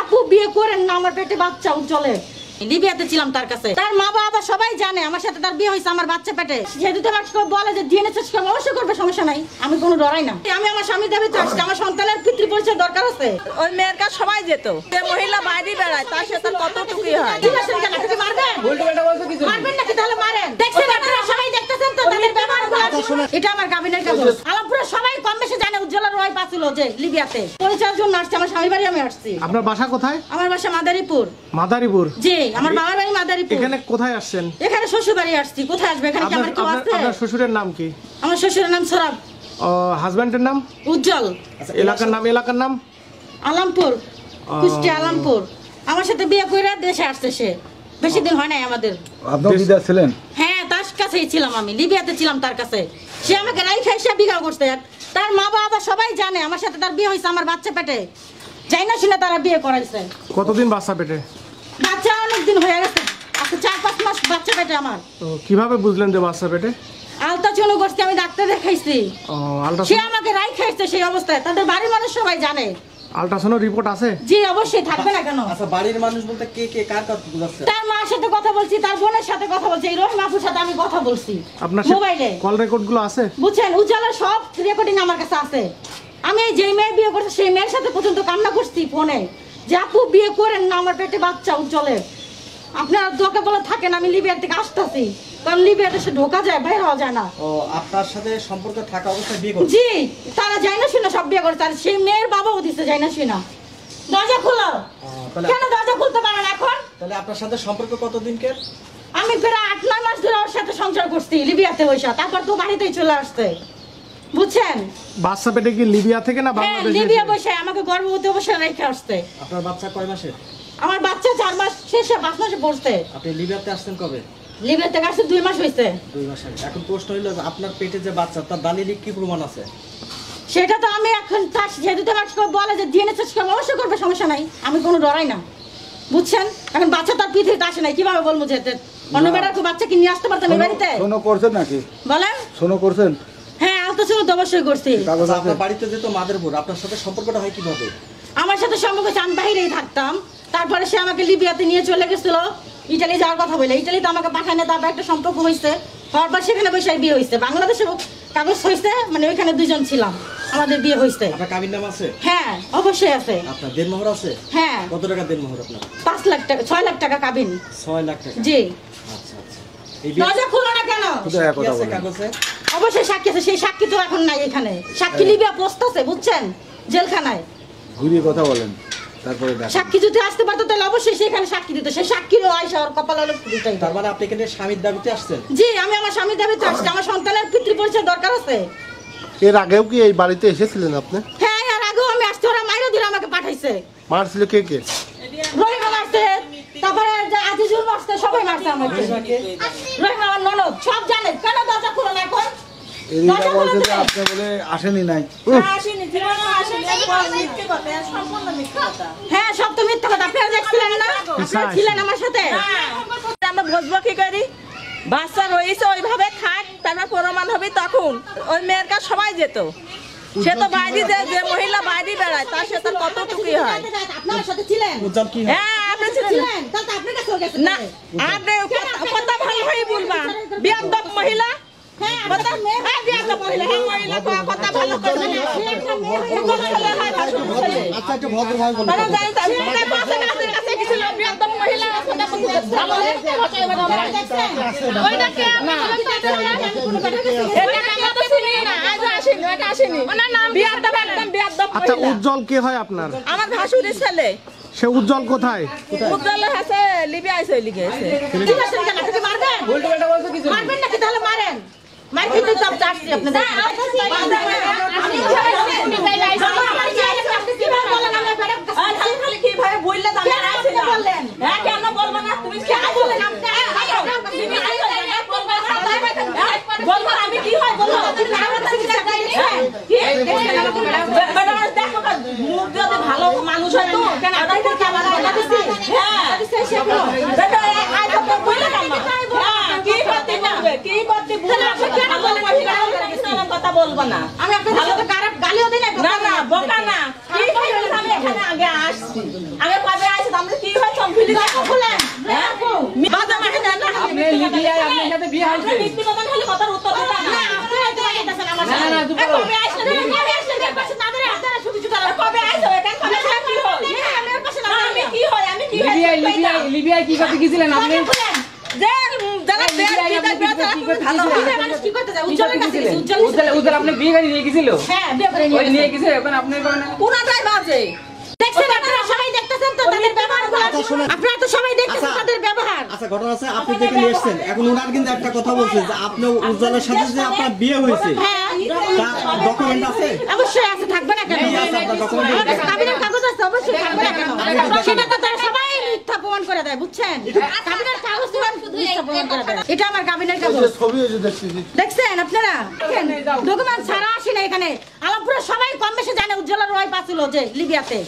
আপু বিয়ে করেন না, আমার পেটে বাচ্চা উজ্জ্বলে। লিবিয়াতে ছিলাম তার কাছে, তার মা বাবা সবাই জানে আমার সাথে তার বিয়ে হয়েছে, আমার বাচ্চা পেটে। যেহেতু তোমার বলে যে ডিএনএ টেস্ট করবে, অবশ্যই করবে, সমস্যা নাই, আমি কোনো ডরাই না। আমি আমার স্বামী দাবিতে আসছি, আমার সন্তানের পিতৃ পরিচয় দরকার আছে। ওই মেয়ের কাছে সবাই যেত, যে মহিলা বাইরে বেড়ায় তার সাথে কতটুকুই হয়। ঠিক আছে, কেন আপনি মারবেন? মারবেন নাকি? তাহলে মারেন। দেখছেন আপনারা সবাই দেখতেছেন তো তাদের ব্যবহারগুলো। এটা আমার গাবিনের কাগজ। আলামপুরে সবাই কম বেশি জানে উজ্জ্বলার ওয়াইফ আছিল যে লিবিয়াতে। পরিচয়ের জন্য আসছে, আমার স্বামী বাড়ি আমি আসছি। আপনার বাসা কোথায়? আমার বাসা মাদারীপুর। মাদারীপুর? জি, আমার বাবার বাড়ি মাদারীপুর। এখানে কোথায় আসছেন? এখানে শ্বশুর বাড়ি আসছি। কোথায় আসবে? এখানে কি আমার কেউ আছে? আপনার শ্বশুরের নাম কি? আমার শ্বশুরের নাম সরাব। হাজবেন্ডের নাম? উজ্জ্বল। এলাকার নাম? এলাকার নাম আলামপুর, কুষ্টিয়া আলামপুর। আমার সাথে বিয়ে করে দেশে আসছে সে, বেশি দিন হয় নাই আমাদের। আপনি বিদেশ ছিলেন? হ্যাঁ, তার কাছেই ছিলাম, আমি লিবিয়াতে ছিলাম তার কাছে। সে আমাকে রাইখা এসে বিয়ে করছে। তার মা বাবা সবাই জানে আমার সাথে তার বিয়ে হয়েছে, আমার বাচ্চা পেটে। যাই না শুনে তারা বিয়ে করাইছে। কতদিন বাচ্চা পেটে? বাচ্চা অনেক দিন হয়ে গেছে, আজকে 4-5 মাস বাচ্চা পেটে আমার। কিভাবে বুঝলেন যে বাচ্চা পেটে? আলট্রাসাউন্ড করছি, আমি ডাক্তার দেখাইছি। সে আমাকে রাইখা এসেছে সেই অবস্থায়, তাদের বাড়ির মানুষ সবাই জানে। আলট্রাসাউন্ড রিপোর্ট আছে? জি অবশ্যই, থাকবে না কেন? আচ্ছা, বাড়ির মানুষ বলতে কে কে কার কথা বুঝাচ্ছে? তার মার সাথে কথা বলছি, তার বোনের সাথে কথা বলছি, এই রহিম আপুর সাথে আমি কথা বলছি আপনার মোবাইলে। কল রেকর্ড গুলো আছে? বুঝছেন, উজ্জ্বলের সব রেকর্ডিং আমার কাছে আছে। আমি যে মেয়ে বিয়ে করছি সেই মেয়ের সাথে পর্যন্ত কান্না করছি ফোনে যে আপু বিয়ে করেন না, আমার পেটে বাচ্চা উজ্জ্বলের। আপনারা দোকে বলে থাকেন আমি লিবিয়ার থেকে আসতেছি, কারণ লিবিয়াতে সে ঢোকা যায়, বাইরে হওয়া যায় না। ও আপনার সাথে সম্পর্ক থাকা অবস্থায় বিয়ে করছে? জি, তারা যায় না শুনে সব বিয়ে করছে। আর সেই মেয়ের বাবাও দিচ্ছে যায় না শুনা। দরজা খুলো। কেন দরজা খুলতে পারেন এখন? তাহলে আপনার সাথে সম্পর্ক কতদিনকার? আমি প্রায় 8-9 মাস ধরে ওর সাথে সংসার করছি লিবিয়াতে বসে, তারপর তো বাড়িতেই চলে আসছে। বুঝছেন, বাচ্চা পেটে কি লিবিয়া থেকে না হ্যাঁ, বাংলাদেশ? লিবিয়া বসে আমাকে গর্ভবতী অবস্থায় রেখে আসছে। আপনার বাচ্চা কয় মাসের? আমার বাচ্চা 4 মাস শেষে 5 মাসে পড়ছে। আপনি লিবিয়াতে আসছেন কবে? লিবিয়া থেকে আসছে 2 মাস হয়েছে। 2 মাস আগে। এখন প্রশ্ন হইলো যে আপনার পেটে যে বাচ্চা, তার দালিলিক কি প্রমাণ আছে? সেটা তো আমি এখন যেহেতু তোমার বলে যে ডিএনএ টেস্ট করবে, অবশ্যই করবে, সমস্যা নাই, আমি কোনো ডরাই না। বুঝছেন, এখন বাচ্চা তার পৃথিবীতে আসে নাই, কিভাবে বলবো যে অন্য বেটার বাচ্চা কি নিয়ে আসতে পারতাম এই বাড়িতে? শোনো করছেন নাকি? বলেন। শোনো করছেন? হ্যাঁ, আলট্রাসাউন্ড তো অবশ্যই করছি। কাগজ আছে? আপনার বাড়িতে যেত মাদারীপুর, আপনার সাথে সম্পর্কটা হয় কিভাবে? আমার সাথে সম্পর্ক আমি বাইরেই থাকতাম, তারপরে সে আমাকে লিবিয়াতে নিয়ে চলে গেছিল, ইটালি যাওয়ার কথা বলে। ইটালিতে আমাকে পাঠায় না, তারপর একটা সম্পর্ক হয়েছে, হওয়ার পর সেখানে বসে বিয়ে হয়েছে। বাংলাদেশে কাগজ হয়েছে, মানে ওইখানে 2 জন ছিলাম, আমাদের বিয়ে হয়েছে। আপনার কাবির নাম আছে? হ্যাঁ অবশ্যই আছে। আপনার দেনমোহর আছে? হ্যাঁ। কত টাকা দেনমোহর আপনার? 5 লাখ টাকা, 6 লাখ টাকা কাবিন। 6 লাখ টাকা? জি। আচ্ছা আচ্ছা। এই বিয়ে দরজা খুলো না কেন? কি আছে কাগজে? অবশ্যই সাক্ষী আছে, সেই সাক্ষী তো এখন নাই এখানে। সাক্ষী লিবিয়া পোস্ট আছে, বুঝছেন, জেলখানায়। ঘুরিয়ে কথা বলেন, তারপরে সাক্ষী যদি আসতে পারতো তাহলে অবশ্যই সেখানে সাক্ষী দিত। সেই সাক্ষীরও আয়সা ওর কপাল হলো ফুটাই। তার মানে আপনি এখানে স্বামীর দাবিতে আসছেন? জি, আমি আমার স্বামীর দাবিতে আসছি, আমার সন্তানের পিতৃ পরিচয় দরকার আছে। এর আগেও কি এই বাড়িতে এসেছিলেন আপনি? হ্যাঁ, আর আগেও আমি আসছি, ওরা মাইরো দিলে আমাকে পাঠাইছে। মারছিল কে কে? রহিম মারছে, তারপরে আজিজুল মারছে, সবাই মারছে আমাকে। রহিম আমার ননদ, সব জানে। কেন দরজা খুলো না এখন? এরিয়া বলছে যে আপনি বলে আসেনি নাই। হ্যাঁ, সব তো মিথ্যা কথা। আপনারা দেখছিলেন না? আপনারা ছিলেন আমার সাথে। আমরা বুঝবো কি করি? বাচ্চা রয়েছে ওইভাবে থাক, তারপর প্রমাণ হবে তখন। ওই মেয়ের কাছে সবাই যেত, সে তো বাইরে, যে মহিলা বাইরে বেড়ায় তার সাথে কতটুকুই হয়। আপনার সাথে ছিলেন? উজ্জ্বল কি হয়? হ্যাঁ, আপনি ছিলেন তাহলে তো আপনার কাছেও গেছে না? আপনি কথা ভালো হয়ে বলবা, বিয়াদব মহিলা। হ্যাঁ, কথা হ্যাঁ, বিয়াদব মহিলা। হ্যাঁ, মহিলা কথা ভালো করবে না। আচ্ছা, একটু ভদ্রভাবে বলুন। মানে জানি তো, আমি বাচ্চাদের কাছে গেছিল, বিয়াদব মহিলা কথা বলতে ভালো হয়। ওইটা কে? না, এটা আমরা তো চিনি না, আজ আসেনি, এটা আসেনি। ওনার নাম বিয়াদব, একদম বিয়াদব আচ্ছা, মহিলা। উজ্জ্বল কে হয় আপনার? আমার ভাসুরের ছেলে। সে উজ্জ্বল কোথায়? উজ্জ্বল আছে লিবিয়ায় চলে গেছে। ঠিক আছে, কেন আপনি মারবেন? মারবেন নাকি? তাহলে মারেন। মার কিন্তু সব চাচ্ছি আপনাদের। আপনি কিভাবে বলেন আমার বেটা? খালি কিভাবে বললে জানা আছে না? বললেন? হ্যাঁ, কেন বলবো না? তুমি কি বলেন? বলবো আমি কি হয় বলো? দেখো মুখ যদি ভালো মানুষ হয় তো কেন হ্যাঁ কি করতে পারবে? কি করতে তাহলে আপনি কেন বলেন আমার কথা বলবো না। আমি আপনাদের সাথে খারাপ গালিও দিই না, না না বোকা না, কি হয়েছে আমি এখানে আগে আসছি, আমি কবে আসছি আমরা কি হয়েছে আমি ভুলে আপনি খুলেন আপু বাজে মাঠে দেন না আপনি লিবিয়ায় আপনার সাথে বিয়ে হয়েছে। মিথ্যে কথা হলে কথার উত্তর দিতে না না। আপনি হয়তো বলতেছেন আমার না, না, না, সাথে। দুপুর। কবে আসলে কবে আসলেন? এর পাশে না দাঁড়িয়ে আপনারা শুধু শুধু আর কবে আসলে এখানে কবে আসলে কি হয়? না, আমি এর পাশে না আমি কি হয় আমি কি হয় লিবিয়ায় কি করতে গেছিলেন আপনি? আপনি খুলেন। যে যারা লিবিয়ায় আপনি কি করতে ভালো গেছিলেন? লিবিয়ার মানুষ কি করতে যায়? উজ্জ্বলের কাছে গেছে, উজ্জ্বল উজ্জ্বল আপনি বিয়ে করে নিয়ে গেছিল? হ্যাঁ, বিয়ে করে ওই নিয়ে নিয়ে গেছে। গেছে এখন আপনি করেন না? পুরাটাই বাজে। দেখছেন আপনারা সবাই দেখতেছেন তো তাদের ব্যবহারগুলো? আচ্ছা, শোনেন। আপনারা তো সবাই দেখতেছেন আচ্ছা। তাদের ব্যবহার। আচ্ছা ঘটনা আছে আপনি যেখানে এসেছেন এখন ওনার কিন্তু একটা কথা বলছে যে আপনি উজ্জ্বলের সাথে যে আপনার বিয়ে হয়েছে হ্যাঁ, তার ডকুমেন্ট আছে? অবশ্যই আছে, থাকবে না কেন? কি আছে আপনার document? আমার কাছে কাবিনের কাগজ আছে, অবশ্যই থাকবে না কেন? সেটা তো তারা সবাই মিথ্যা প্রমাণ করে দেয়, বুঝছেন? কাবিনের কাগজ তো মিথ্যা প্রমাণ করে দেয়। এটা আমার কাবিনের ওই কাগজ। যে ছবি ওই যে দেখতেছি দেখছেন আপনারা? ডকুমেন্ট ছাড়া আসি না এখানে। আলমপুরে সবাই কম বেশি জানে উজ্জ্বলের ওয়াইফ আছিল যে লিবিয়াতে।